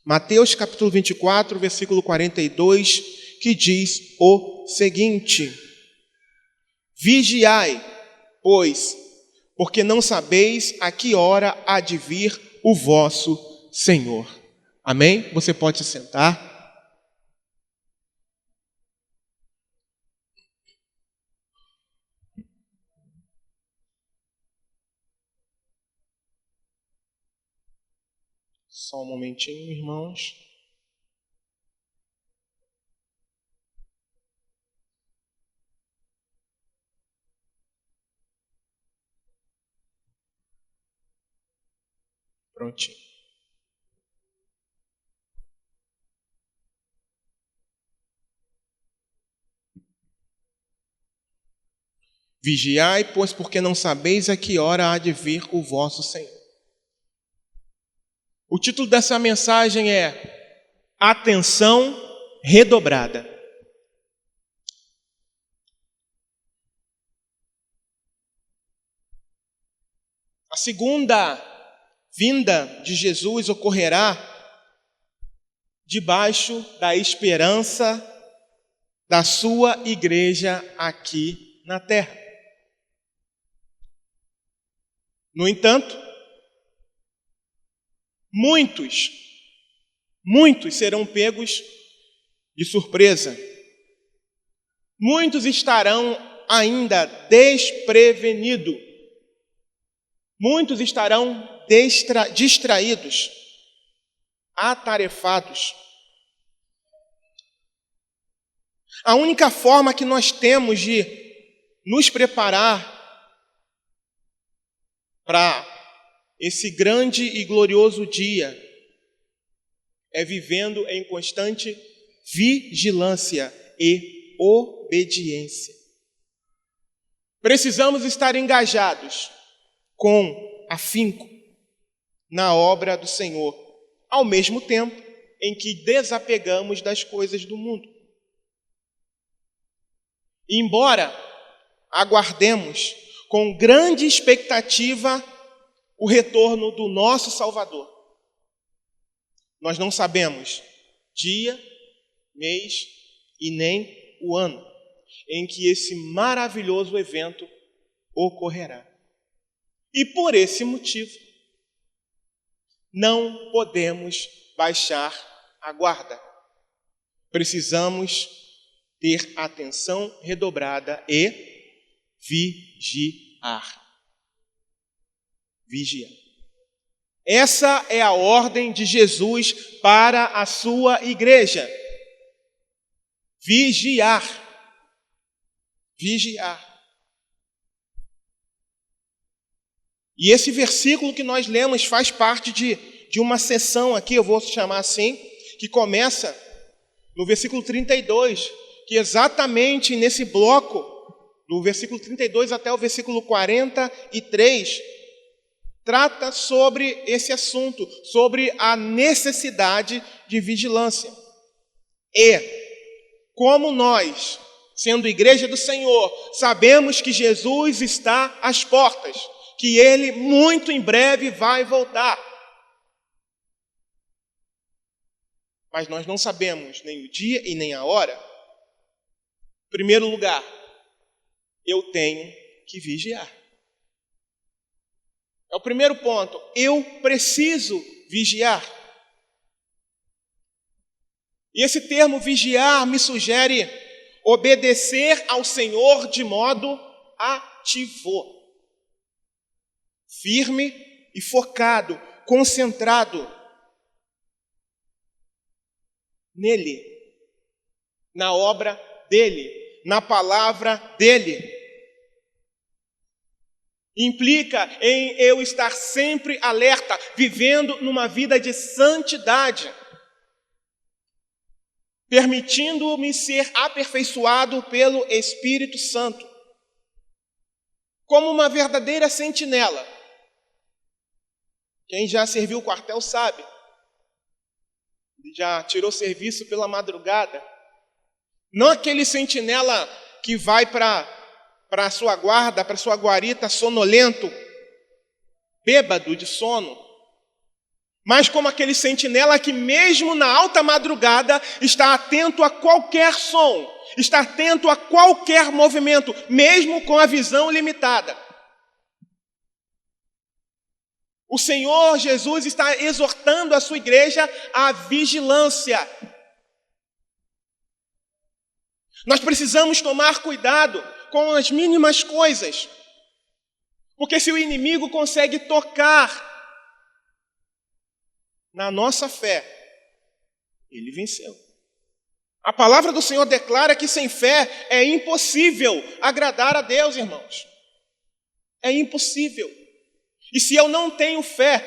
Mateus capítulo 24, versículo 42, que diz o seguinte: Vigiai, pois, porque não sabeis a que hora há de vir o vosso Senhor. Amém? Você pode se sentar. Só um momentinho, irmãos. Prontinho. Vigiai, pois, porque não sabeis a que hora há de vir o vosso Senhor. O título dessa mensagem é Atenção Redobrada. A segunda vinda de Jesus ocorrerá debaixo da esperança da sua igreja aqui na terra. No entanto, muitos serão pegos de surpresa. Muitos estarão ainda desprevenidos. Muitos estarão distraídos, atarefados. A única forma que nós temos de nos preparar para esse grande e glorioso dia é vivendo em constante vigilância e obediência. Precisamos estar engajados com afinco na obra do Senhor, ao mesmo tempo em que desapegamos das coisas do mundo. Embora aguardemos com grande expectativa o retorno do nosso Salvador, nós não sabemos dia, mês e nem o ano em que esse maravilhoso evento ocorrerá. E por esse motivo, não podemos baixar a guarda. Precisamos ter atenção redobrada e vigiar. Vigiar. Essa é a ordem de Jesus para a sua igreja. Vigiar. Vigiar. E esse versículo que nós lemos faz parte de uma sessão aqui, eu vou chamar assim, que começa no versículo 32, que exatamente nesse bloco, do versículo 32 até o versículo 43, trata sobre esse assunto, sobre a necessidade de vigilância. E como nós, sendo igreja do Senhor, sabemos que Jesus está às portas, que Ele muito em breve vai voltar. Mas nós não sabemos nem o dia e nem a hora. Em primeiro lugar, eu tenho que vigiar. É o primeiro ponto. Eu preciso vigiar. E esse termo vigiar me sugere obedecer ao Senhor de modo ativo. Firme e focado, concentrado nele, na obra dele, na palavra dele. Implica em eu estar sempre alerta, vivendo numa vida de santidade, permitindo-me ser aperfeiçoado pelo Espírito Santo, como uma verdadeira sentinela. Quem já serviu o quartel sabe, já tirou serviço pela madrugada. Não aquele sentinela que vai para a sua guarda, para a sua guarita sonolento, bêbado de sono. mas como aquele sentinela que mesmo na alta madrugada está atento a qualquer som, está atento a qualquer movimento, mesmo com a visão limitada. O Senhor Jesus está exortando a sua igreja à vigilância. Nós precisamos tomar cuidado com as mínimas coisas, porque se o inimigo consegue tocar na nossa fé, ele venceu. A palavra do Senhor declara que sem fé é impossível agradar a Deus, irmãos. É impossível. E se eu não tenho fé,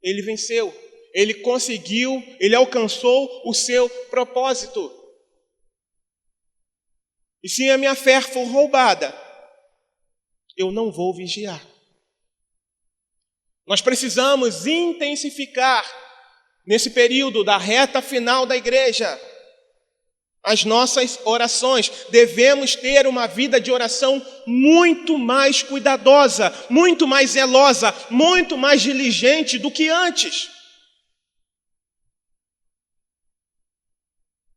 ele venceu, ele conseguiu, ele alcançou o seu propósito. E se a minha fé for roubada, eu não vou vigiar. Nós precisamos intensificar, nesse período da reta final da igreja, as nossas orações. Devemos ter uma vida de oração muito mais cuidadosa, muito mais zelosa, muito mais diligente do que antes.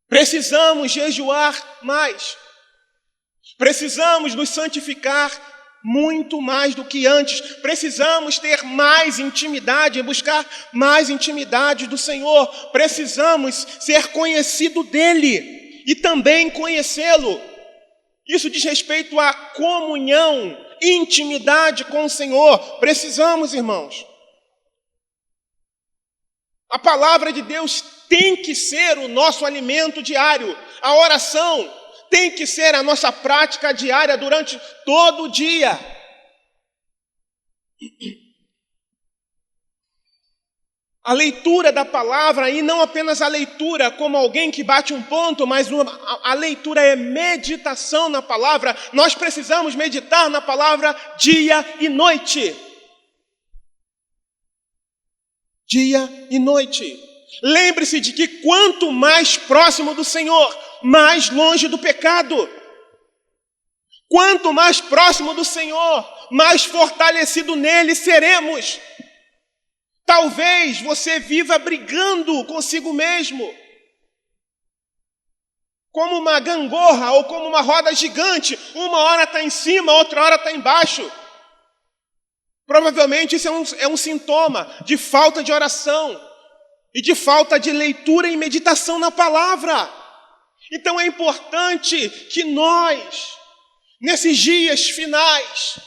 Precisamos jejuar mais. Precisamos nos santificar muito mais do que antes. Precisamos ter mais intimidade, buscar mais intimidade do Senhor. Precisamos ser conhecido dEle e também conhecê-lo. Isso diz respeito à comunhão, intimidade com o Senhor. Precisamos, irmãos. A palavra de Deus tem que ser o nosso alimento diário. A oração tem que ser a nossa prática diária durante todo o dia. A leitura da palavra, e não apenas a leitura como alguém que bate um ponto, mas a leitura é meditação na palavra. Nós precisamos meditar na palavra dia e noite. Dia e noite. Lembre-se de que quanto mais próximo do Senhor, mais longe do pecado. Quanto mais próximo do Senhor, mais fortalecido nele seremos. Talvez você viva brigando consigo mesmo, como uma gangorra ou como uma roda gigante. Uma hora está em cima, outra hora está embaixo. Provavelmente isso é um sintoma de falta de oração e de falta de leitura e meditação na palavra. Então é importante que nós, nesses dias finais,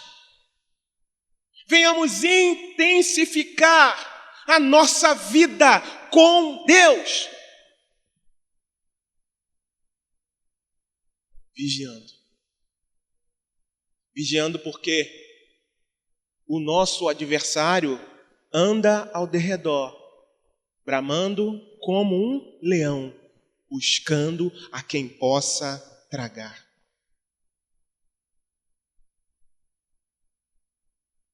venhamos intensificar a nossa vida com Deus. Vigiando. Vigiando porque o nosso adversário anda ao derredor, bramando como um leão, buscando a quem possa tragar.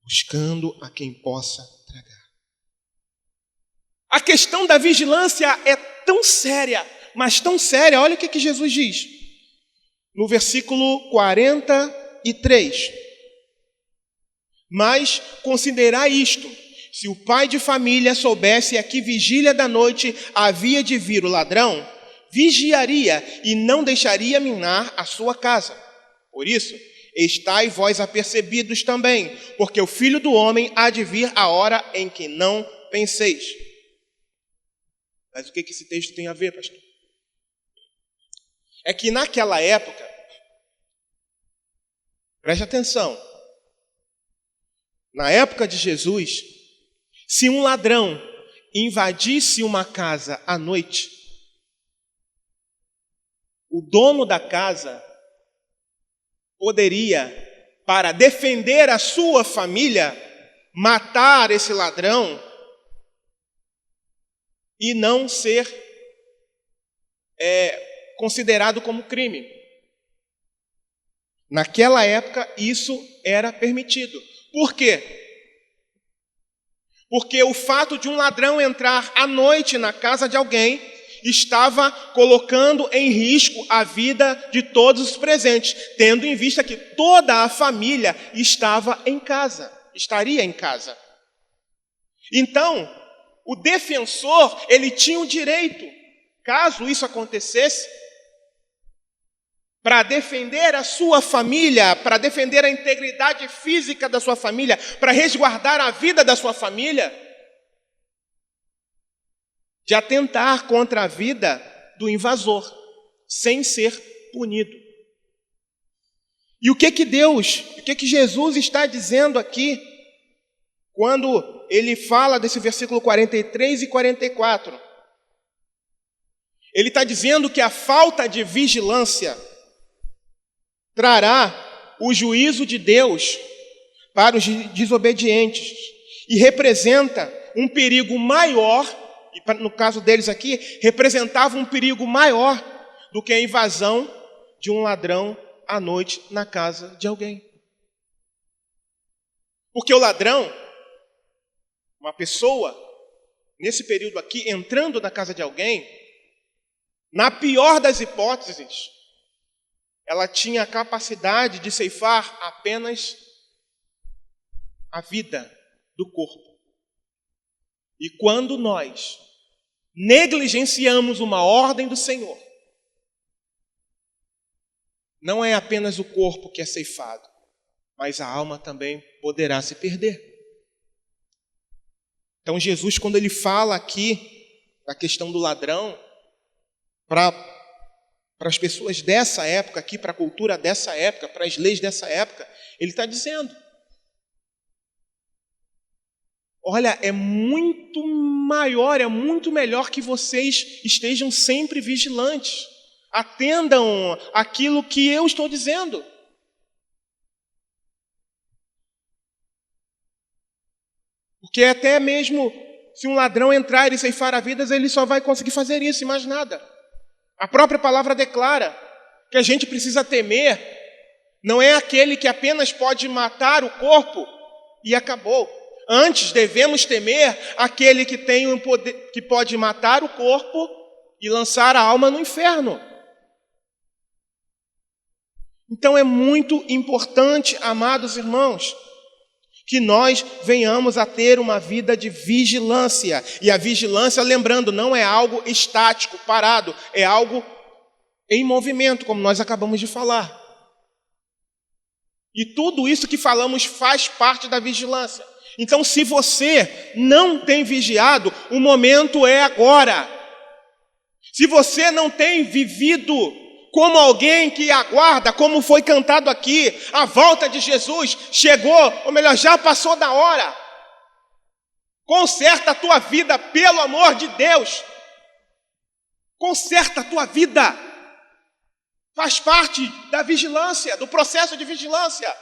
Buscando a quem possa tragar. A questão da vigilância é tão séria, mas tão séria. Olha o que Jesus diz no versículo 43. Mas considerai isto: se o pai de família soubesse a que vigília da noite havia de vir o ladrão, vigiaria e não deixaria minar a sua casa. Por isso, estai vós apercebidos também, porque o Filho do Homem há de vir a hora em que não penseis. Mas o que esse texto tem a ver, pastor? É que naquela época, preste atenção, na época de Jesus, se um ladrão invadisse uma casa à noite, o dono da casa poderia, para defender a sua família, matar esse ladrão e não ser considerado como crime. Naquela época, isso era permitido. Por quê? Porque o fato de um ladrão entrar à noite na casa de alguém estava colocando em risco a vida de todos os presentes, tendo em vista que toda a família estava em casa, estaria em casa. Então, o defensor, ele tinha o direito, caso isso acontecesse, para defender a sua família, para defender a integridade física da sua família, para resguardar a vida da sua família, de atentar contra a vida do invasor, sem ser punido. E o que Jesus está dizendo aqui, quando ele fala desse versículo 43 e 44? Ele está dizendo que a falta de vigilância trará o juízo de Deus para os desobedientes e representa um perigo maior, e no caso deles aqui, representava um perigo maior do que a invasão de um ladrão à noite na casa de alguém. Porque o ladrão, uma pessoa, nesse período aqui, entrando na casa de alguém, na pior das hipóteses, ela tinha a capacidade de ceifar apenas a vida do corpo. E quando nós negligenciamos uma ordem do Senhor, não é apenas o corpo que é ceifado, mas a alma também poderá se perder. Então Jesus, quando ele fala aqui da questão do ladrão, para as pessoas dessa época aqui, para a cultura dessa época, para as leis dessa época, ele está dizendo: olha, é muito maior, é muito melhor que vocês estejam sempre vigilantes. Atendam aquilo que eu estou dizendo. Porque até mesmo se um ladrão entrar e ceifar a vida, ele só vai conseguir fazer isso e mais nada. A própria palavra declara que a gente precisa temer, não é aquele que apenas pode matar o corpo e acabou. Antes devemos temer aquele que tem o poder, que pode matar o corpo e lançar a alma no inferno. Então é muito importante, amados irmãos, que nós venhamos a ter uma vida de vigilância. E a vigilância, lembrando, não é algo estático, parado, é algo em movimento, como nós acabamos de falar. E tudo isso que falamos faz parte da vigilância. Então, se você não tem vigiado, o momento é agora. Se você não tem vivido como alguém que aguarda, como foi cantado aqui, a volta de Jesus chegou, ou melhor, já passou da hora. Conserta a tua vida, pelo amor de Deus. Conserta a tua vida. Faz parte da vigilância, do processo de vigilância.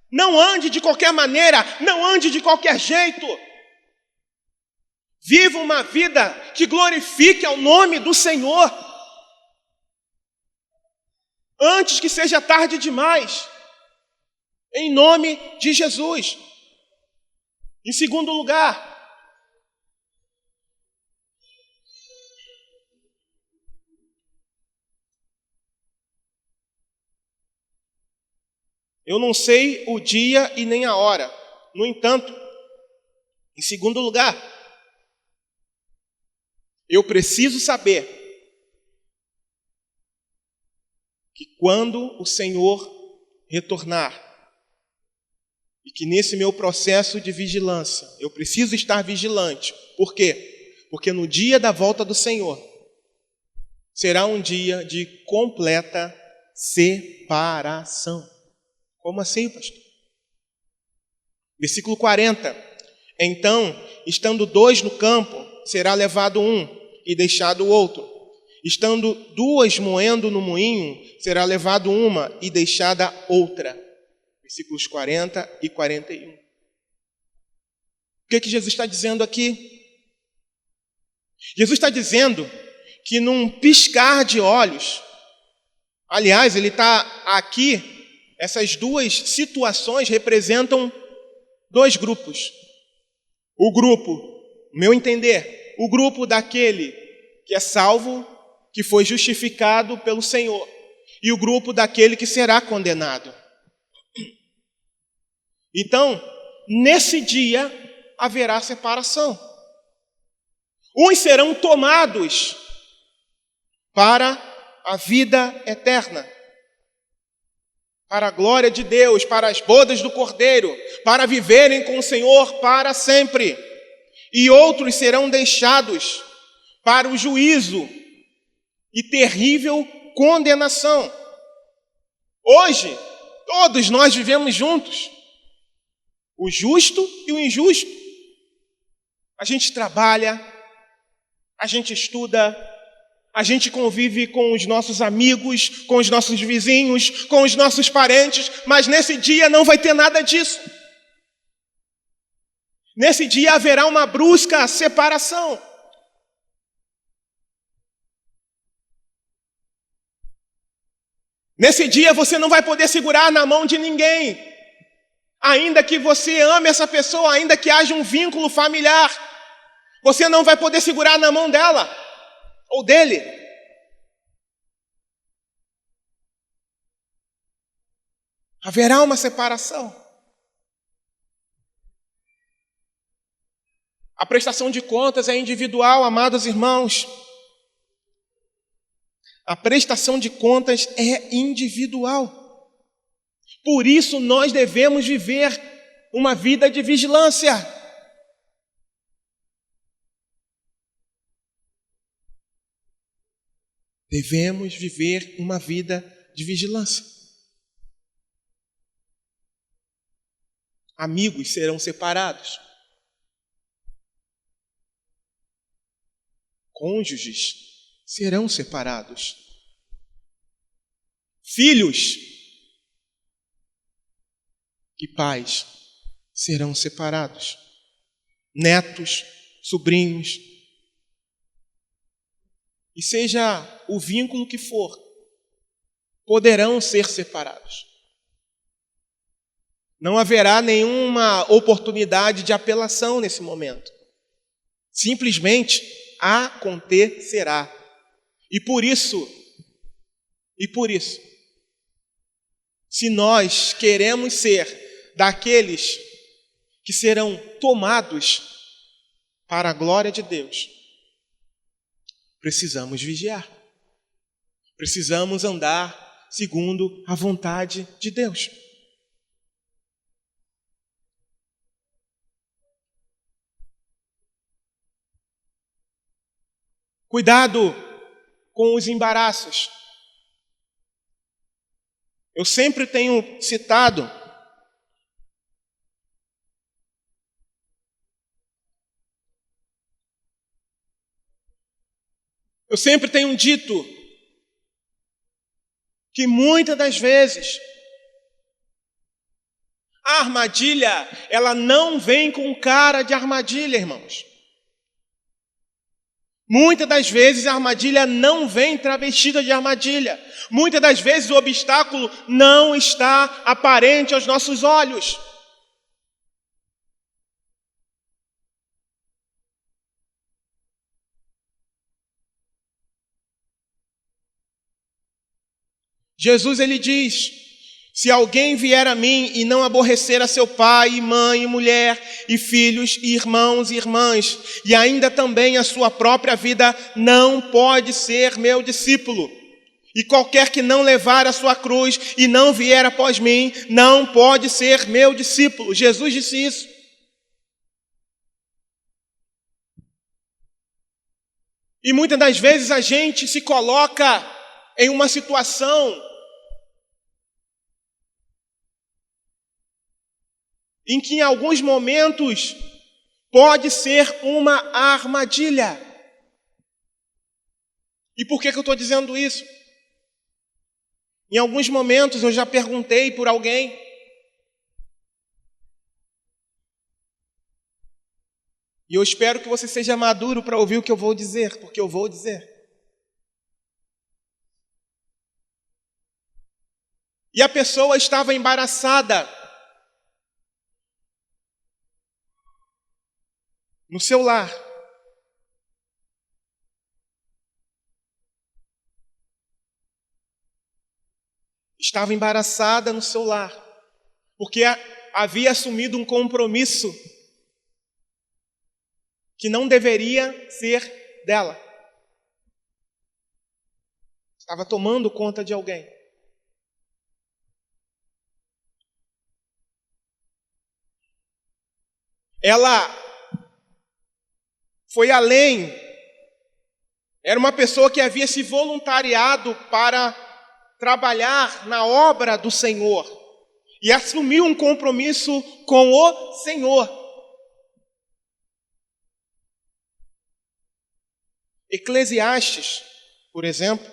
Não ande de qualquer maneira, não ande de qualquer jeito. Viva uma vida que glorifique ao nome do Senhor. Antes que seja tarde demais, em nome de Jesus. Em segundo lugar, eu não sei o dia e nem a hora. No entanto, em segundo lugar, eu preciso saber que quando o Senhor retornar, e que nesse meu processo de vigilância, eu preciso estar vigilante. Por quê? Porque no dia da volta do Senhor, será um dia de completa separação. Como assim, pastor? Versículo 40. Então, estando 2 no campo, será levado um e deixado o outro. Estando 2 moendo no moinho, será levado uma e deixada outra. Versículos 40 e 41. O que Jesus está dizendo aqui? Jesus está dizendo que num piscar de olhos, aliás, ele está aqui, essas duas situações representam 2 grupos. O grupo, no meu entender, o grupo daquele que é salvo, que foi justificado pelo Senhor, e o grupo daquele que será condenado. Então, nesse dia, haverá separação. Uns serão tomados para a vida eterna, para a glória de Deus, para as bodas do Cordeiro, para viverem com o Senhor para sempre. E outros serão deixados para o juízo e terrível condenação. Hoje, todos nós vivemos juntos, o justo e o injusto. A gente trabalha, a gente estuda, a gente convive com os nossos amigos, com os nossos vizinhos, com os nossos parentes, mas nesse dia não vai ter nada disso. Nesse dia haverá uma brusca separação. Nesse dia você não vai poder segurar na mão de ninguém. Ainda que você ame essa pessoa, ainda que haja um vínculo familiar, você não vai poder segurar na mão dela ou dele. Haverá uma separação. A prestação de contas é individual, amados irmãos. A prestação de contas é individual. Por isso nós devemos viver uma vida de vigilância. Devemos viver uma vida de vigilância. Amigos serão separados. Cônjuges serão separados. Filhos e pais serão separados. Netos, sobrinhos. E seja o vínculo que for, poderão ser separados. Não haverá nenhuma oportunidade de apelação nesse momento. Simplesmente acontecerá. E por isso, se nós queremos ser daqueles que serão tomados para a glória de Deus, precisamos vigiar. Precisamos andar segundo a vontade de Deus. Cuidado com os embaraços. Eu sempre tenho citado dito que muitas das vezes a armadilha, ela não vem com cara de armadilha, irmãos. Muitas das vezes a armadilha não vem travestida de armadilha. Muitas das vezes o obstáculo não está aparente aos nossos olhos. Jesus, ele diz: se alguém vier a mim e não aborrecer a seu pai, e mãe, e mulher, e filhos, e irmãos e irmãs, e ainda também a sua própria vida, não pode ser meu discípulo. E qualquer que não levar a sua cruz e não vier após mim, não pode ser meu discípulo. Jesus disse isso. E muitas das vezes a gente se coloca em uma situação em que em alguns momentos pode ser uma armadilha. E por que eu estou dizendo isso? Em alguns momentos eu já perguntei por alguém. E eu espero que você seja maduro para ouvir o que eu vou dizer, porque eu vou dizer. E a pessoa estava embaraçada no seu lar. Estava embaraçada no seu lar, porque havia assumido um compromisso que não deveria ser dela. Estava tomando conta de alguém. Ela foi além. Era uma pessoa que havia se voluntariado para trabalhar na obra do Senhor e assumiu um compromisso com o Senhor. Eclesiastes, por exemplo,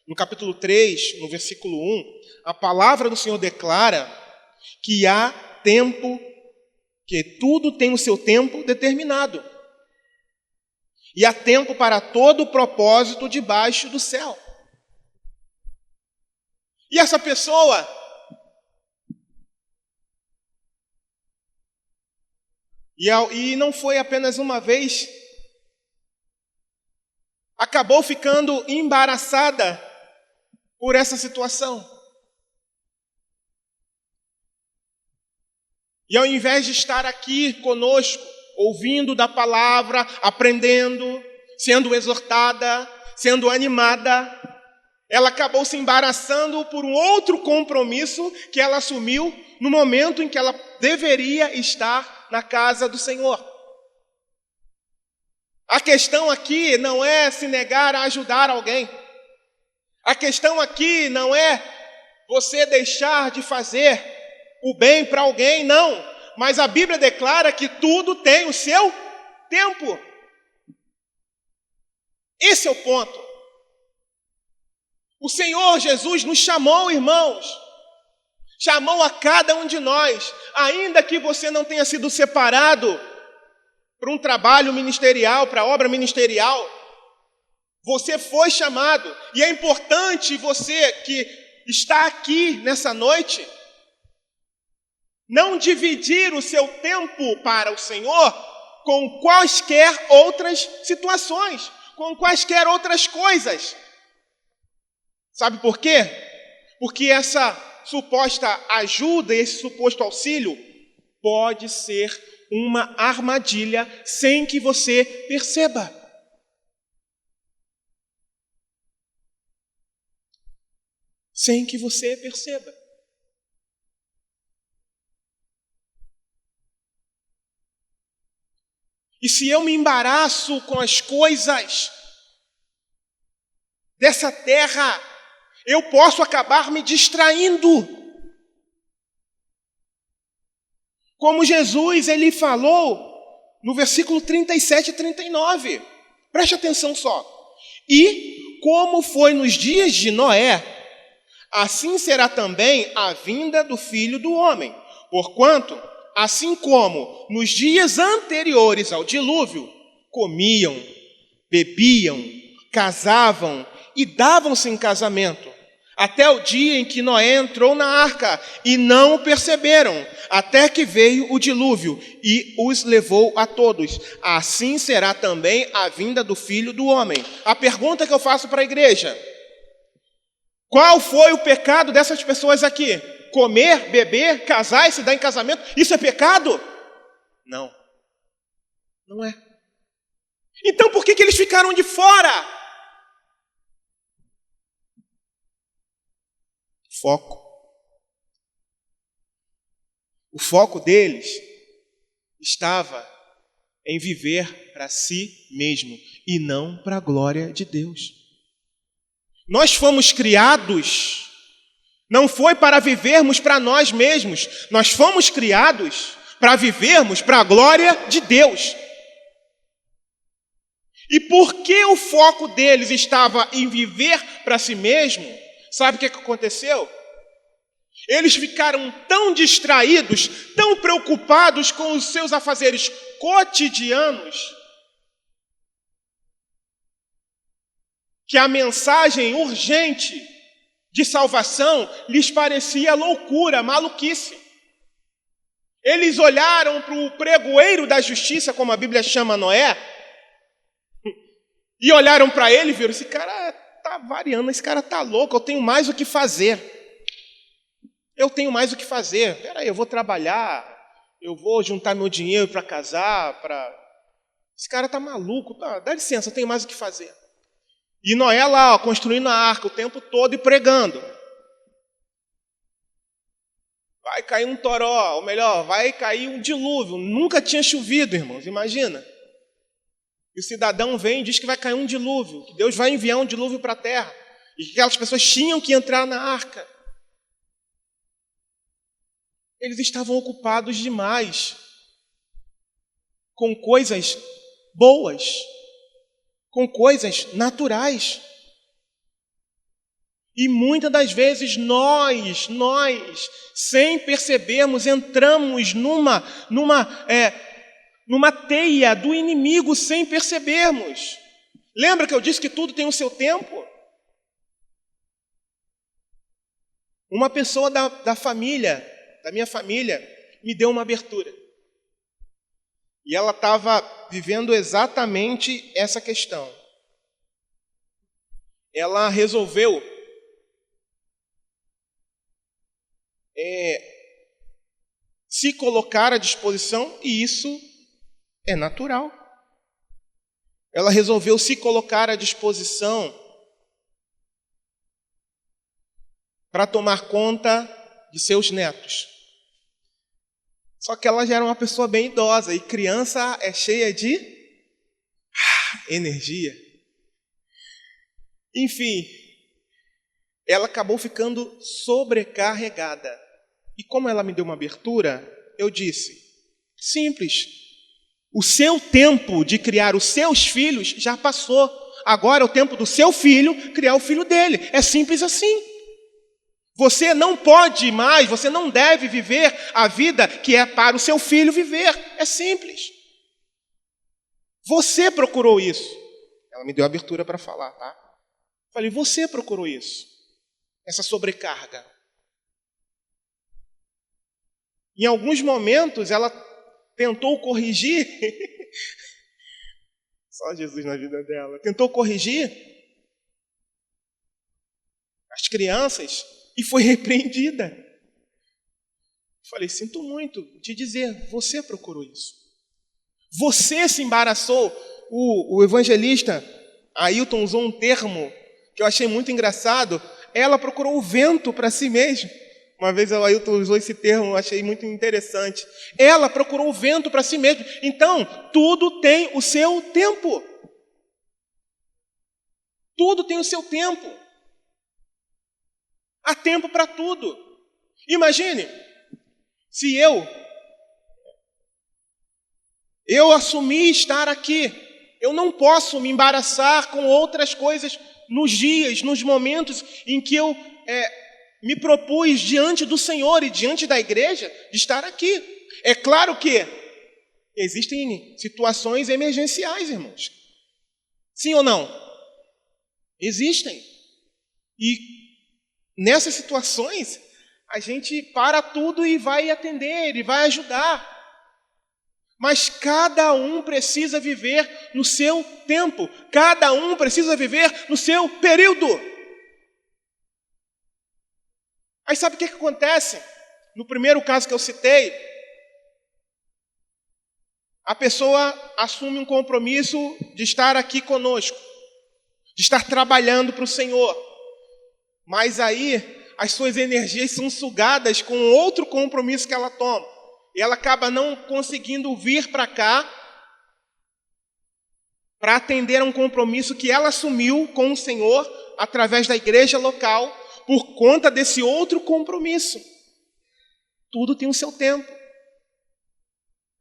no capítulo 3, no versículo 1, a palavra do Senhor declara que há tempo, que tudo tem o seu tempo determinado. E há tempo para todo o propósito debaixo do céu. E essa pessoa e não foi apenas uma vez, acabou ficando embaraçada por essa situação. E ao invés de estar aqui conosco, ouvindo da palavra, aprendendo, sendo exortada, sendo animada, ela acabou se embaraçando por um outro compromisso que ela assumiu no momento em que ela deveria estar na casa do Senhor. A questão aqui não é se negar a ajudar alguém. A questão aqui não é você deixar de fazer o bem para alguém, não. Mas a Bíblia declara que tudo tem o seu tempo. Esse é o ponto. O Senhor Jesus nos chamou, irmãos. Chamou a cada um de nós. Ainda que você não tenha sido separado para um trabalho ministerial, para obra ministerial, você foi chamado. E é importante você que está aqui nessa noite não dividir o seu tempo para o Senhor com quaisquer outras situações, com quaisquer outras coisas. Sabe por quê? Porque essa suposta ajuda, esse suposto auxílio, pode ser uma armadilha sem que você perceba. Sem que você perceba. E se eu me embaraço com as coisas dessa terra, eu posso acabar me distraindo. Como Jesus, ele falou no versículo 37 e 39. Preste atenção só. E como foi nos dias de Noé, assim será também a vinda do Filho do Homem. Porquanto, assim como nos dias anteriores ao dilúvio, comiam, bebiam, casavam e davam-se em casamento, até o dia em que Noé entrou na arca, e não o perceberam, até que veio o dilúvio e os levou a todos. Assim será também a vinda do Filho do Homem. A pergunta que eu faço para a igreja: qual foi o pecado dessas pessoas aqui? Comer, beber, casar e se dar em casamento, isso é pecado? Não. Não é. Então por que eles ficaram de fora? Foco. O foco deles estava em viver para si mesmo e não para a glória de Deus. Nós fomos criados, não foi para vivermos para nós mesmos, nós fomos criados para vivermos para a glória de Deus. E porque o foco deles estava em viver para si mesmo, sabe o que aconteceu? Eles ficaram tão distraídos, tão preocupados com os seus afazeres cotidianos, que a mensagem urgente de salvação lhes parecia loucura, maluquice. Eles olharam para o pregoeiro da justiça, como a Bíblia chama Noé, e olharam para ele e viram: esse cara está variando, esse cara está louco, eu tenho mais o que fazer. Eu tenho mais o que fazer. Espera aí, eu vou trabalhar, eu vou juntar meu dinheiro para casar, para Esse cara está maluco, dá licença, eu tenho mais o que fazer. E Noé lá, construindo a arca o tempo todo e pregando. Vai cair um toró, ou melhor, vai cair um dilúvio. Nunca tinha chovido, irmãos, imagina. E o cidadão vem e diz que vai cair um dilúvio, que Deus vai enviar um dilúvio para a terra. E que aquelas pessoas tinham que entrar na arca. Eles estavam ocupados demais com coisas boas, com coisas naturais. E muitas das vezes nós, sem percebermos, entramos numa teia do inimigo sem percebermos. Lembra que eu disse que tudo tem o seu tempo? Uma pessoa da família, da minha família, me deu uma abertura. E ela estava vivendo exatamente essa questão. Ela resolveu se colocar à disposição, e isso é natural. Ela resolveu se colocar à disposição para tomar conta de seus netos. Só que ela já era uma pessoa bem idosa, e criança é cheia de energia. Enfim, ela acabou ficando sobrecarregada. E como ela me deu uma abertura, eu disse, simples, o seu tempo de criar os seus filhos já passou. Agora é o tempo do seu filho criar o filho dele. É simples assim. Você não pode mais, você não deve viver a vida que é para o seu filho viver. É simples. Você procurou isso. Ela me deu abertura para falar, tá? Falei, você procurou isso. Essa sobrecarga. Em alguns momentos, ela tentou corrigir. Só Jesus na vida dela. Tentou corrigir as crianças e foi repreendida. Falei, sinto muito te dizer, você procurou isso. Você se embaraçou. O evangelista Ailton usou um termo que eu achei muito engraçado. Ela procurou o vento para si mesma. Uma vez o Ailton usou esse termo, eu achei muito interessante. Ela procurou o vento para si mesma. Então, tudo tem o seu tempo. Tudo tem o seu tempo. Há tempo para tudo. Imagine, se eu assumi estar aqui, eu não posso me embaraçar com outras coisas nos dias, nos momentos em que eu me propus diante do Senhor e diante da igreja de estar aqui. É claro que existem situações emergenciais, irmãos. Sim ou não? Existem. E nessas situações, a gente para tudo e vai atender, e vai ajudar. Mas cada um precisa viver no seu tempo. Cada um precisa viver no seu período. Aí sabe o que acontece? No primeiro caso que eu citei, a pessoa assume um compromisso de estar aqui conosco, de estar trabalhando para o Senhor. Mas aí as suas energias são sugadas com outro compromisso que ela toma. E ela acaba não conseguindo vir para cá para atender a um compromisso que ela assumiu com o Senhor através da igreja local por conta desse outro compromisso. Tudo tem o seu tempo.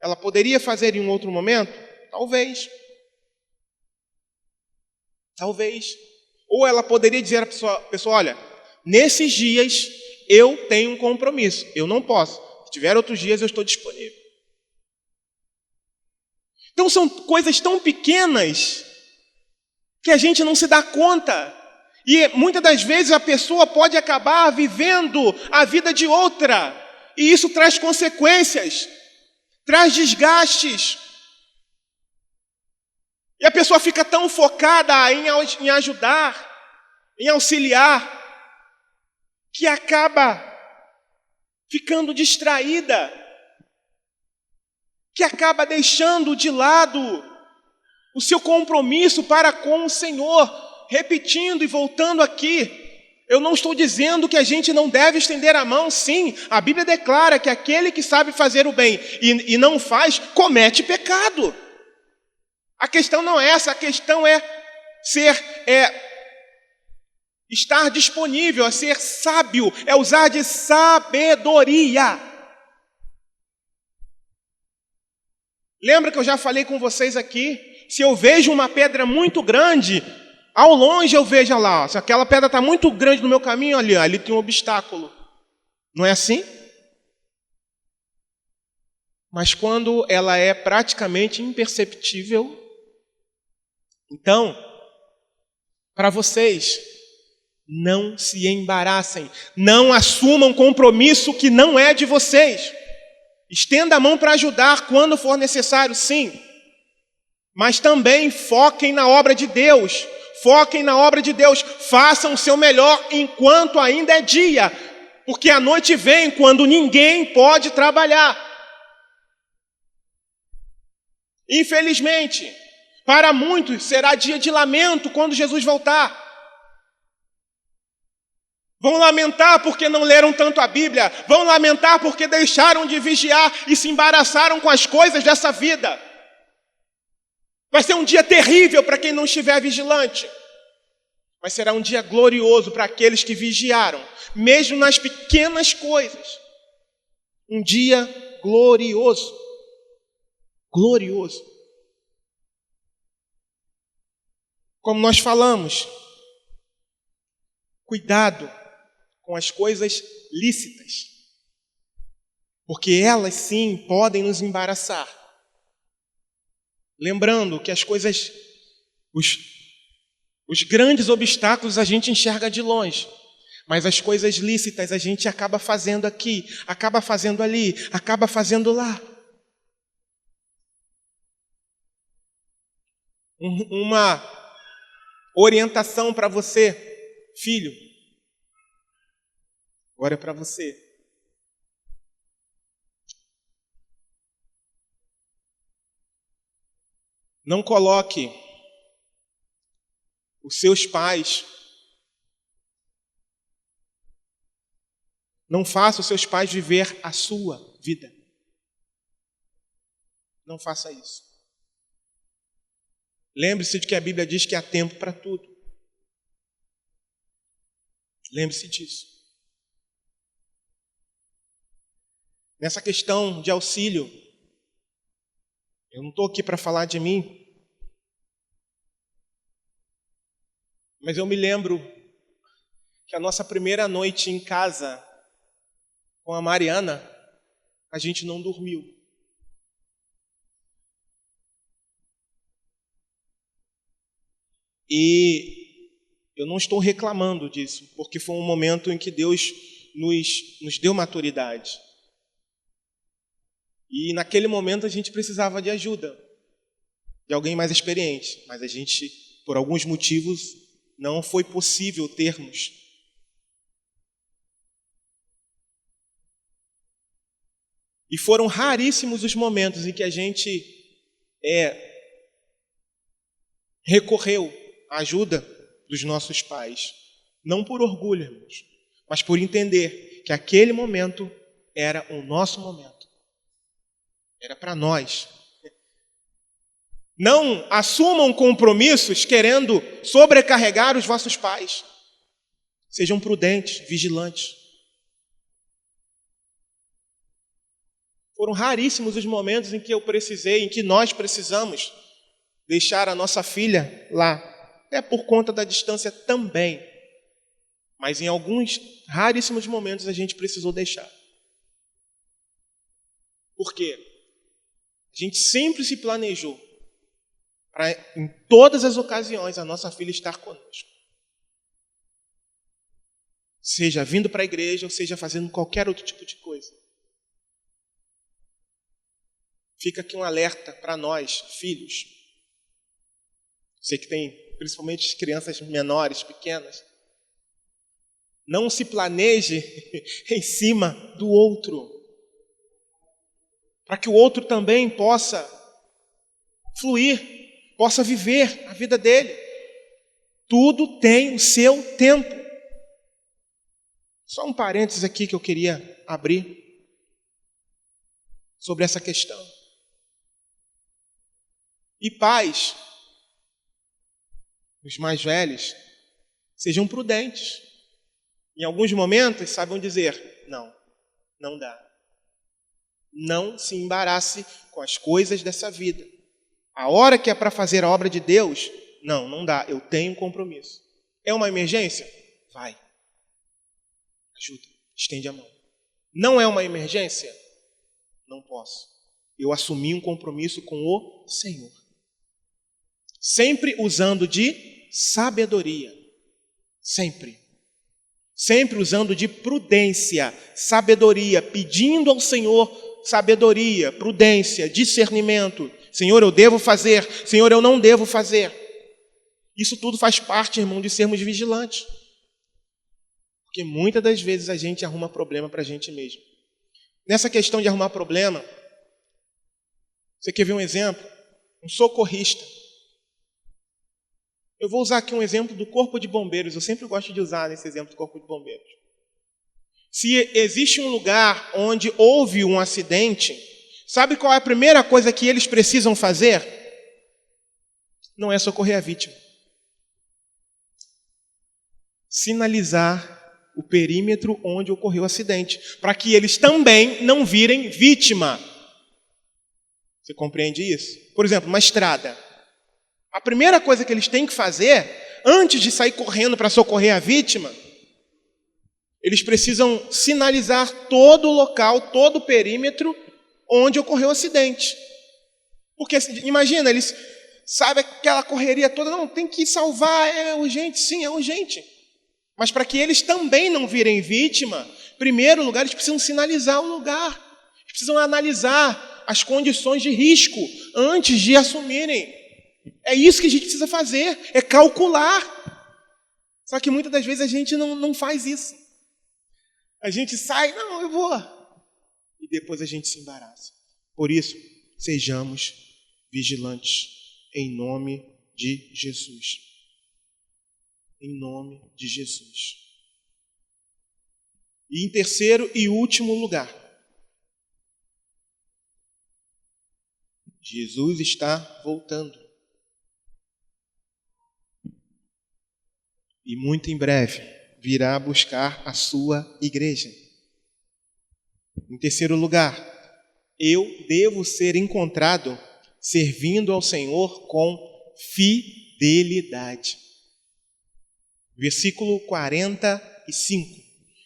Ela poderia fazer em um outro momento? Talvez. Talvez. Ou ela poderia dizer à pessoa, olha, nesses dias eu tenho um compromisso, eu não posso. Se tiver outros dias, eu estou disponível. Então são coisas tão pequenas que a gente não se dá conta. E muitas das vezes a pessoa pode acabar vivendo a vida de outra. E isso traz consequências, traz desgastes. E a pessoa fica tão focada em ajudar, em auxiliar, que acaba ficando distraída, que acaba deixando de lado o seu compromisso para com o Senhor. Repetindo e voltando aqui, eu não estou dizendo que a gente não deve estender a mão, sim. A Bíblia declara que aquele que sabe fazer o bem e não faz, comete pecado. A questão não é essa, a questão é estar disponível, é ser sábio, é usar de sabedoria. Lembra que eu já falei com vocês aqui? Se eu vejo uma pedra muito grande, ao longe eu vejo lá, se aquela pedra está muito grande no meu caminho, ali tem um obstáculo. Não é assim? Mas quando ela é praticamente imperceptível, então, para vocês, não se embaraçem, não assumam compromisso que não é de vocês. Estenda a mão para ajudar quando for necessário, sim. Mas também foquem na obra de Deus. Foquem na obra de Deus. Façam o seu melhor enquanto ainda é dia. Porque a noite vem quando ninguém pode trabalhar. Infelizmente, para muitos será dia de lamento quando Jesus voltar. Vão lamentar porque não leram tanto a Bíblia. Vão lamentar porque deixaram de vigiar e se embaraçaram com as coisas dessa vida. Vai ser um dia terrível para quem não estiver vigilante. Mas será um dia glorioso para aqueles que vigiaram, mesmo nas pequenas coisas. Um dia glorioso. Glorioso. Como nós falamos, cuidado com as coisas lícitas, porque elas sim podem nos embaraçar. Lembrando que as coisas, os grandes obstáculos a gente enxerga de longe, mas as coisas lícitas a gente acaba fazendo aqui, acaba fazendo ali, acaba fazendo lá. Uma orientação para você, filho. Agora é para você. Não coloque os seus pais, não faça os seus pais viver a sua vida. Não faça isso. Lembre-se de que a Bíblia diz que há tempo para tudo. Lembre-se disso. Nessa questão de auxílio, eu não estou aqui para falar de mim, mas eu me lembro que a nossa primeira noite em casa com a Mariana, a gente não dormiu. E eu não estou reclamando disso, porque foi um momento em que Deus nos deu maturidade. E naquele momento a gente precisava de ajuda, de alguém mais experiente. Mas a gente, por alguns motivos, não foi possível termos. E foram raríssimos os momentos em que a gente recorreu à ajuda dos nossos pais. Não por orgulho, irmãos, mas por entender que aquele momento era o nosso momento. Era para nós. Não assumam compromissos querendo sobrecarregar os vossos pais. Sejam prudentes, vigilantes. Foram raríssimos os momentos em que nós precisamos deixar a nossa filha lá. Até por conta da distância também. Mas em alguns raríssimos momentos a gente precisou deixar. Por quê? A gente sempre se planejou para, em todas as ocasiões, a nossa filha estar conosco. Seja vindo para a igreja, ou seja fazendo qualquer outro tipo de coisa. Fica aqui um alerta para nós, filhos. Você que tem, principalmente crianças menores, pequenas. Não se planeje em cima do outro. Para que o outro também possa fluir. possa viver a vida dele. Tudo tem o seu tempo. Só um parênteses aqui que eu queria abrir sobre essa questão. E pais, os mais velhos, sejam prudentes. Em alguns momentos, saibam dizer, não dá. Não se embarace com as coisas dessa vida. A hora que é para fazer a obra de Deus, não dá, eu tenho um compromisso. É uma emergência? Vai. Ajuda, estende a mão. Não é uma emergência? Não posso. Eu assumi um compromisso com o Senhor. Sempre usando de sabedoria. Sempre. Sempre usando de prudência, sabedoria, pedindo ao Senhor sabedoria, prudência, discernimento. Senhor, eu devo fazer. Senhor, eu não devo fazer. Isso tudo faz parte, irmão, de sermos vigilantes. Porque muitas das vezes a gente arruma problema para a gente mesmo. Nessa questão de arrumar problema, você quer ver um exemplo? Um socorrista. Eu vou usar aqui um exemplo do Corpo de Bombeiros. Eu sempre gosto de usar esse exemplo do Corpo de Bombeiros. Se existe um lugar onde houve um acidente, sabe qual é a primeira coisa que eles precisam fazer? Não é socorrer a vítima. Sinalizar o perímetro onde ocorreu o acidente, para que eles também não virem vítima. Você compreende isso? Por exemplo, uma estrada. A primeira coisa que eles têm que fazer, antes de sair correndo para socorrer a vítima, eles precisam sinalizar todo o local, todo o perímetro onde ocorreu o acidente. Porque, imagina, eles sabem aquela correria toda, não, tem que salvar, é urgente, sim, é urgente. Mas para que eles também não virem vítima, em primeiro lugar, eles precisam sinalizar o lugar. Eles precisam analisar as condições de risco antes de assumirem. É isso que a gente precisa fazer, é calcular. Só que muitas das vezes a gente não faz isso. A gente sai, não, eu vou. E depois a gente se embaraça. Por isso, sejamos vigilantes em nome de Jesus. Em nome de Jesus. E em terceiro e último lugar, Jesus está voltando. E muito em breve virá buscar a sua igreja. Em terceiro lugar, eu devo ser encontrado servindo ao Senhor com fidelidade. Versículo 45,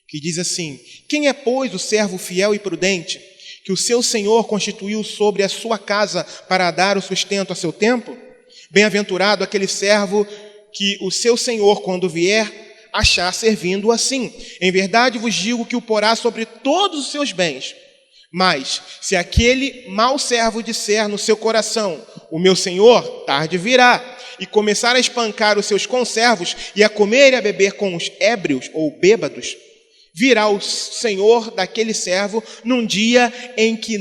que diz assim: quem é, pois, o servo fiel e prudente, que o seu Senhor constituiu sobre a sua casa para dar o sustento a seu tempo? Bem-aventurado aquele servo que o seu Senhor, quando vier, achar servindo assim. Em verdade vos digo que o porá sobre todos os seus bens. Mas, se aquele mau servo disser no seu coração, o meu Senhor tarde virá, e começar a espancar os seus conservos, e a comer e a beber com os ébrios ou bêbados, virá o Senhor daquele servo num dia em que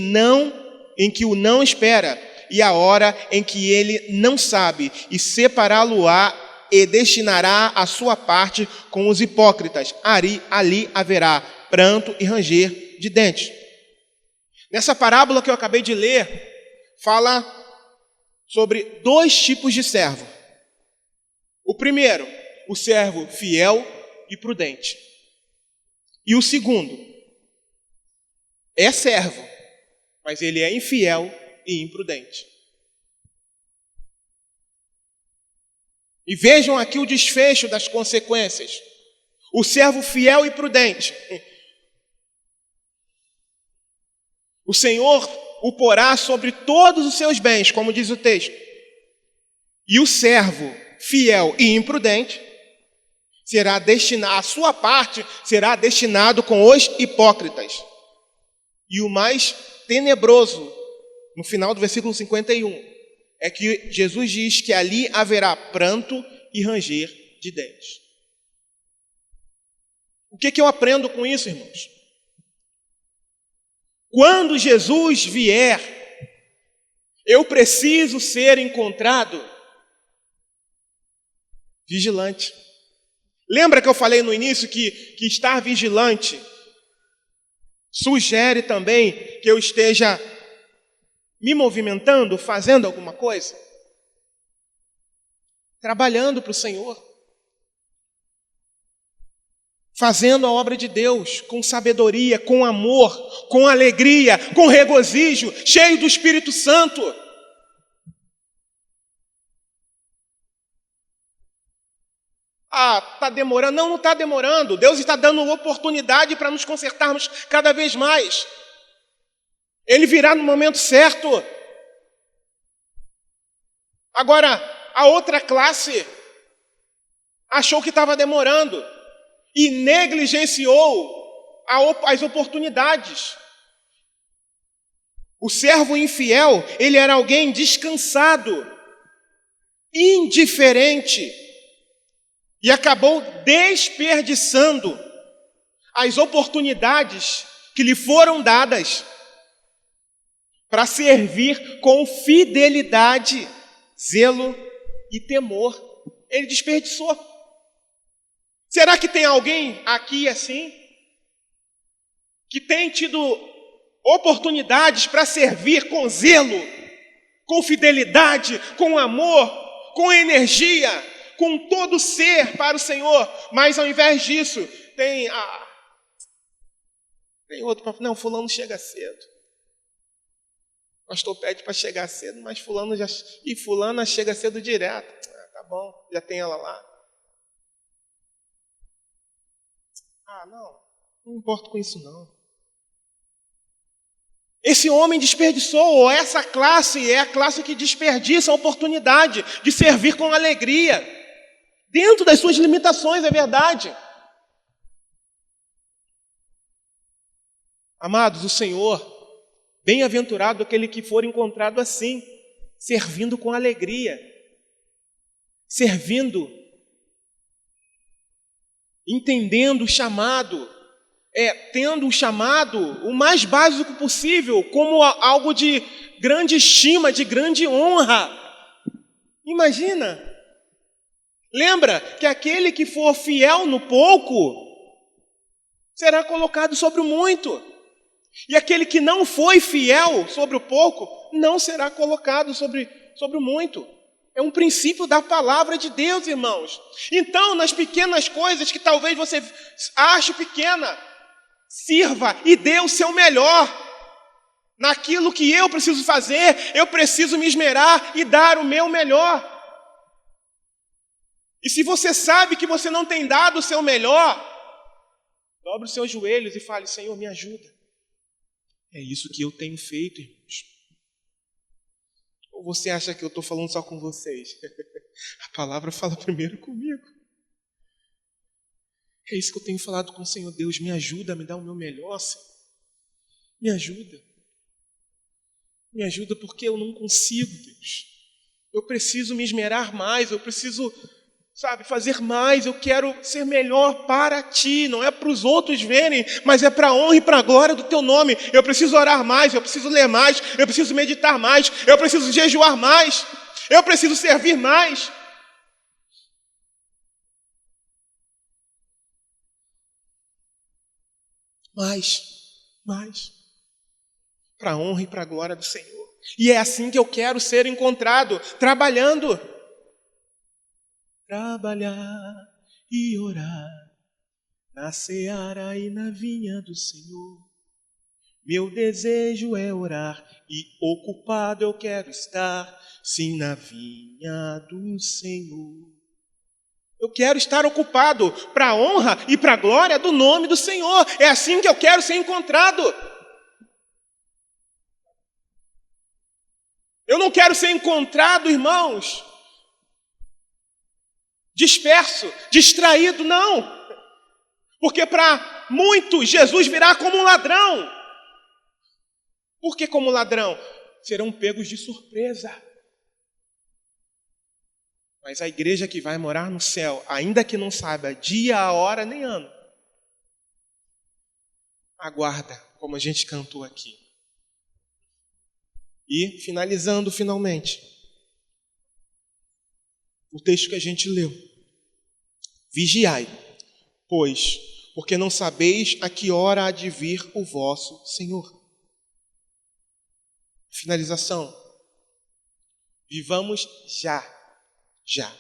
o não espera, e a hora em que ele não sabe, e separá-lo-á e destinará a sua parte com os hipócritas. Ali haverá pranto e ranger de dentes. Nessa parábola que eu acabei de ler, fala sobre dois tipos de servo. O primeiro, o servo fiel e prudente. E o segundo, é servo, mas ele é infiel e imprudente. E vejam aqui o desfecho das consequências. O servo fiel e prudente, o Senhor o porá sobre todos os seus bens, como diz o texto. E o servo fiel e imprudente será destinado, a sua parte será destinado com os hipócritas. E o mais tenebroso, no final do versículo 51, é que Jesus diz que ali haverá pranto e ranger de dentes. O que eu aprendo com isso, irmãos? Quando Jesus vier, eu preciso ser encontrado Vigilante. Lembra que eu falei no início que estar vigilante sugere também que eu esteja me movimentando, fazendo alguma coisa? Trabalhando para o Senhor. Fazendo a obra de Deus com sabedoria, com amor, com alegria, com regozijo, cheio do Espírito Santo. Ah, está demorando? Não está demorando. Deus está dando oportunidade para nos consertarmos cada vez mais. Ele virá no momento certo. Agora, a outra classe achou que estava demorando e negligenciou as oportunidades. O servo infiel, ele era alguém descansado, indiferente, e acabou desperdiçando as oportunidades que lhe foram dadas para servir com fidelidade, zelo e temor. Ele desperdiçou. Será que tem alguém aqui assim? Que tem tido oportunidades para servir com zelo, com fidelidade, com amor, com energia, com todo ser para o Senhor, mas ao invés disso, tem outro para... Não, fulano chega cedo. O pastor pede para chegar cedo, mas fulano já... E fulana chega cedo direto. Tá bom, já tem ela lá. Não importo com isso não. Esse homem desperdiçou, ou essa classe é a classe que desperdiça a oportunidade de servir com alegria, dentro das suas limitações, é verdade. Amados, o Senhor, bem-aventurado aquele que for encontrado assim, servindo com alegria, servindo, entendendo o chamado, tendo o chamado o mais básico possível, como algo de grande estima, de grande honra. Imagina, lembra que aquele que for fiel no pouco, será colocado sobre o muito. E aquele que não foi fiel sobre o pouco, não será colocado sobre o muito. É um princípio da palavra de Deus, irmãos. Então, nas pequenas coisas que talvez você ache pequena, sirva e dê o seu melhor. Naquilo que eu preciso fazer, eu preciso me esmerar e dar o meu melhor. E se você sabe que você não tem dado o seu melhor, dobre os seus joelhos e fale: Senhor, me ajuda. É isso que eu tenho feito, irmãos. Ou você acha que eu estou falando só com vocês? A palavra fala primeiro comigo. É isso que eu tenho falado com o Senhor. Deus, me ajuda a me dar o meu melhor, Senhor. Me ajuda. Me ajuda porque eu não consigo, Deus. Eu preciso me esmerar mais, eu preciso, fazer mais. Eu quero ser melhor para Ti. Não é para os outros verem, mas é para a honra e para a glória do Teu nome. Eu preciso orar mais, eu preciso ler mais, eu preciso meditar mais, eu preciso jejuar mais, eu preciso servir mais. Mais, para a honra e para a glória do Senhor. E é assim que eu quero ser encontrado, trabalhando. Trabalhar e orar na seara e na vinha do Senhor. Meu desejo é orar e ocupado eu quero estar, sim, na vinha do Senhor. Eu quero estar ocupado para a honra e para a glória do nome do Senhor. É assim que eu quero ser encontrado. Eu não quero ser encontrado, irmãos, disperso, distraído, não. Porque para muitos Jesus virá como um ladrão. Por que como ladrão? Serão pegos de surpresa. Mas a igreja que vai morar no céu, ainda que não saiba dia, a hora, nem ano, aguarda, como a gente cantou aqui. E, finalizando finalmente, o texto que a gente leu. Vigiai, pois, porque não sabeis a que hora há de vir o vosso Senhor. Finalização. Vivamos já,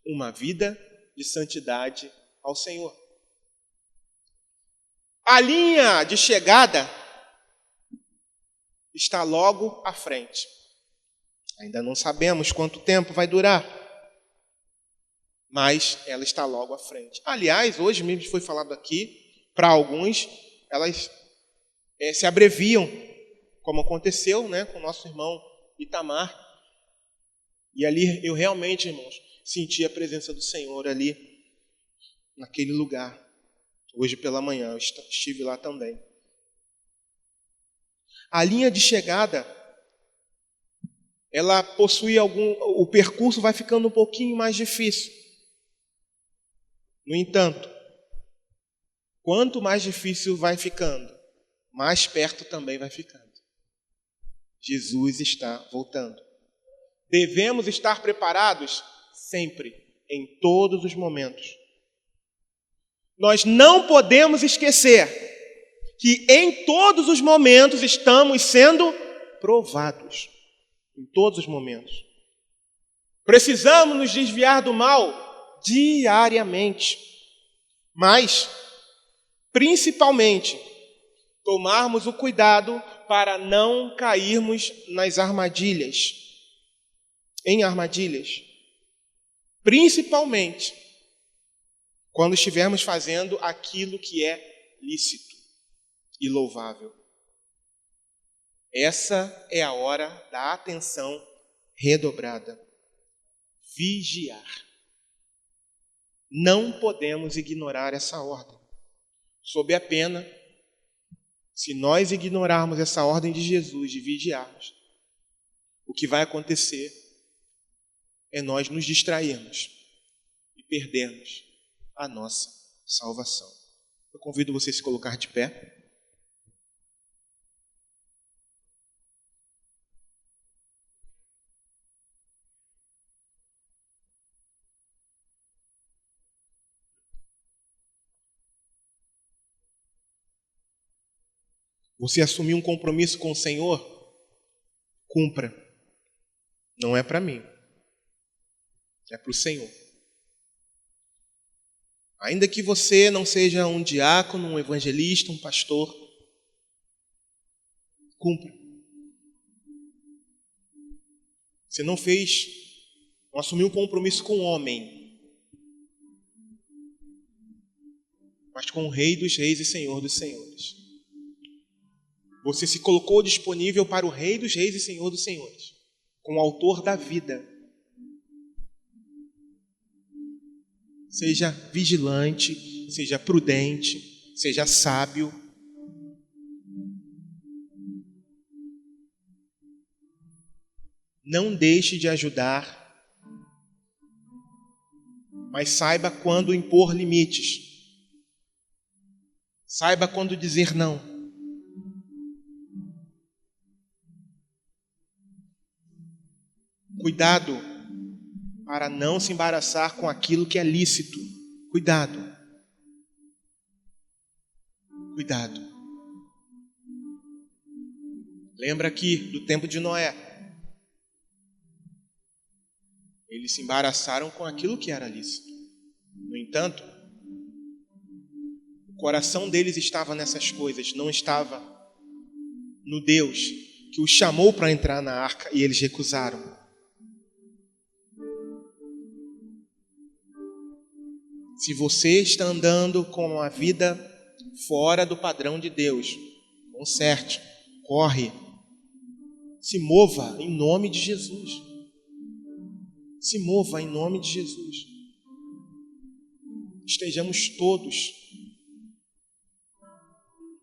uma vida de santidade ao Senhor. A linha de chegada está logo à frente. Ainda não sabemos quanto tempo vai durar, mas ela está logo à frente. Aliás, hoje mesmo foi falado aqui, para alguns, elas se abreviam, como aconteceu, né, com o nosso irmão Itamar. E ali eu realmente, irmãos, senti a presença do Senhor ali, naquele lugar. Hoje pela manhã eu estive lá também. A linha de chegada, ela possui o percurso vai ficando um pouquinho mais difícil. No entanto, quanto mais difícil vai ficando, mais perto também vai ficando. Jesus está voltando. Devemos estar preparados sempre, em todos os momentos. Nós não podemos esquecer que em todos os momentos estamos sendo provados. Em todos os momentos. Precisamos nos desviar do mal diariamente. Mas, principalmente, tomarmos o cuidado para não cairmos nas armadilhas. Em armadilhas. Principalmente, quando estivermos fazendo aquilo que é lícito e louvável. Essa é a hora da atenção redobrada. Vigiar. Não podemos ignorar essa ordem. Sob a pena, se nós ignorarmos essa ordem de Jesus de vigiarmos, o que vai acontecer é nós nos distrairmos e perdermos a nossa salvação. Eu convido você a se colocar de pé. Você assumiu um compromisso com o Senhor? Cumpra. Não é para mim. É para o Senhor. Ainda que você não seja um diácono, um evangelista, um pastor, cumpra. Você não assumiu um compromisso com o homem, mas com o Rei dos Reis e Senhor dos Senhores. Você se colocou disponível para o Rei dos Reis e Senhor dos Senhores, com o Autor da vida. Seja vigilante, seja prudente, seja sábio. Não deixe de ajudar, mas saiba quando impor limites. Saiba quando dizer não. Cuidado para não se embaraçar com aquilo que é lícito. Cuidado. Cuidado. Lembra aqui do tempo de Noé. Eles se embaraçaram com aquilo que era lícito. No entanto, o coração deles estava nessas coisas, não estava no Deus que os chamou para entrar na arca e eles recusaram. Se você está andando com a vida fora do padrão de Deus, conserte, corre, se mova em nome de Jesus. Se mova em nome de Jesus. Estejamos todos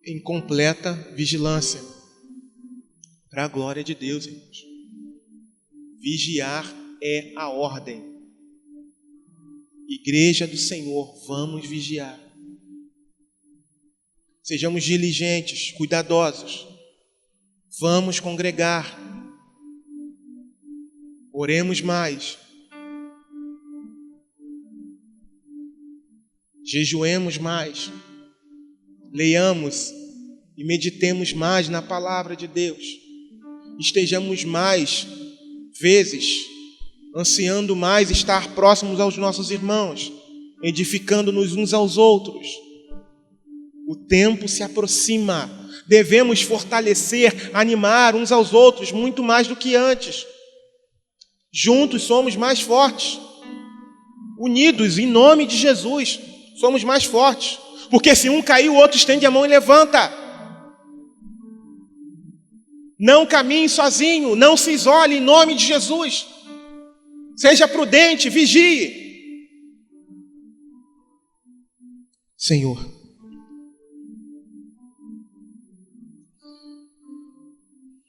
em completa vigilância para a glória de Deus, irmãos. Vigiar é a ordem. Igreja do Senhor, vamos vigiar. Sejamos diligentes, cuidadosos. Vamos congregar. Oremos mais. jejuemos mais, leiamos e meditemos mais na palavra de Deus, estejamos mais vezes ansiando mais estar próximos aos nossos irmãos, edificando-nos uns aos outros. O tempo se aproxima, devemos fortalecer, animar uns aos outros muito mais do que antes. Juntos somos mais fortes, unidos em nome de Jesus, somos mais fortes, porque se um cair, o outro estende a mão e levanta. Não caminhe sozinho, não se isole em nome de Jesus. Seja prudente, vigie. Senhor,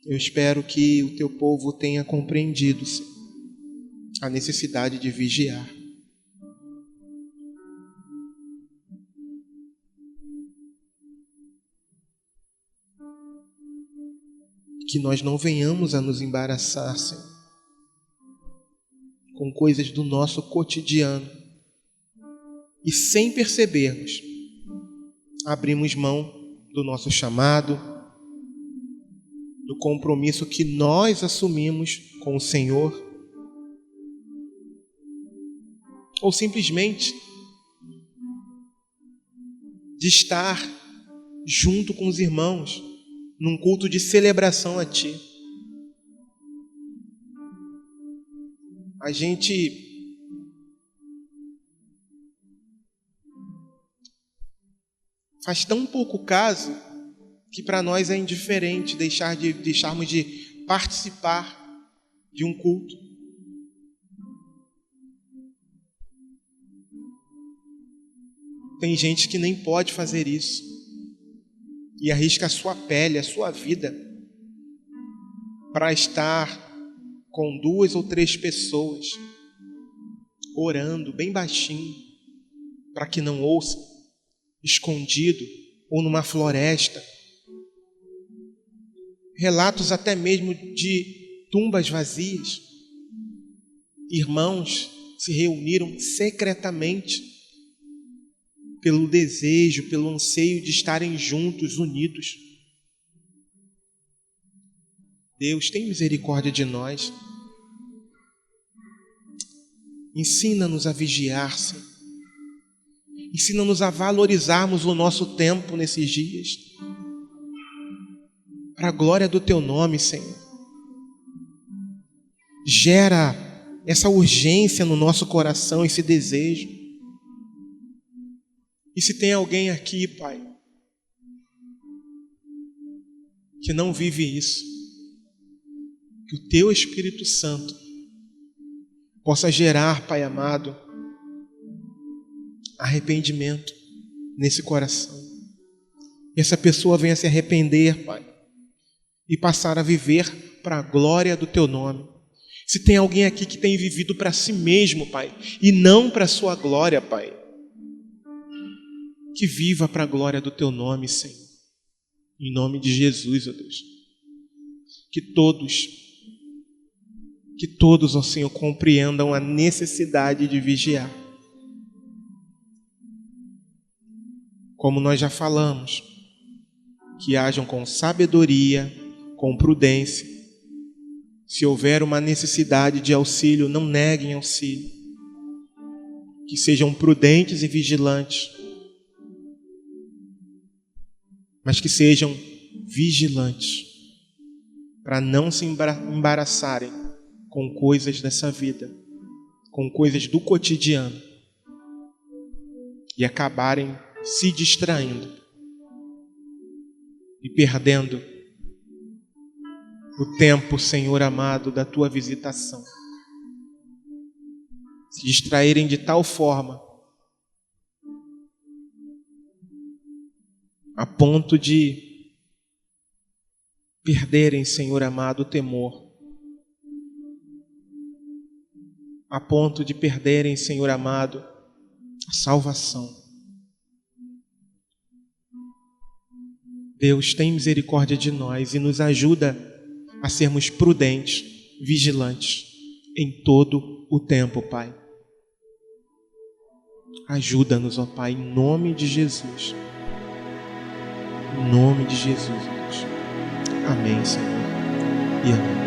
eu espero que o teu povo tenha compreendido, Senhor, a necessidade de vigiar. Que nós não venhamos a nos embaraçar, Senhor, com coisas do nosso cotidiano e, sem percebermos, abrimos mão do nosso chamado, do compromisso que nós assumimos com o Senhor, ou simplesmente de estar junto com os irmãos num culto de celebração a Ti. A gente faz tão pouco caso que para nós é indiferente deixarmos de participar de um culto. Tem gente que nem pode fazer isso e arrisca a sua pele, a sua vida, para estar com 2 ou 3 pessoas, orando bem baixinho, para que não ouça, escondido ou numa floresta. Relatos até mesmo de tumbas vazias. Irmãos se reuniram secretamente pelo desejo, pelo anseio de estarem juntos, unidos. Deus, tem misericórdia de nós. Ensina-nos a vigiar, Senhor. Ensina-nos a valorizarmos o nosso tempo nesses dias, para a glória do Teu nome, Senhor. Gera essa urgência no nosso coração, esse desejo. E se tem alguém aqui, Pai, que não vive isso, que o Teu Espírito Santo possa gerar, Pai amado, arrependimento nesse coração. E essa pessoa venha se arrepender, Pai, e passar a viver para a glória do Teu nome. Se tem alguém aqui que tem vivido para si mesmo, Pai, e não para a Sua glória, Pai, que viva para a glória do Teu nome, Senhor. Em nome de Jesus, ó Deus. Que todos, ó Senhor, compreendam a necessidade de vigiar. Como nós já falamos, que hajam com sabedoria, com prudência. Se houver uma necessidade de auxílio, não neguem auxílio. Que sejam prudentes e vigilantes, mas que sejam vigilantes, para não se embaraçarem com coisas dessa vida, com coisas do cotidiano, e acabarem se distraindo e perdendo o tempo, Senhor amado, da Tua visitação. Se distraírem de tal forma a ponto de perderem, Senhor amado, o temor. A ponto de perderem, Senhor amado, a salvação. Deus, tem misericórdia de nós e nos ajuda a sermos prudentes, vigilantes em todo o tempo, Pai. Ajuda-nos, ó Pai, em nome de Jesus. Em nome de Jesus, Deus. Amém, Senhor. E amém.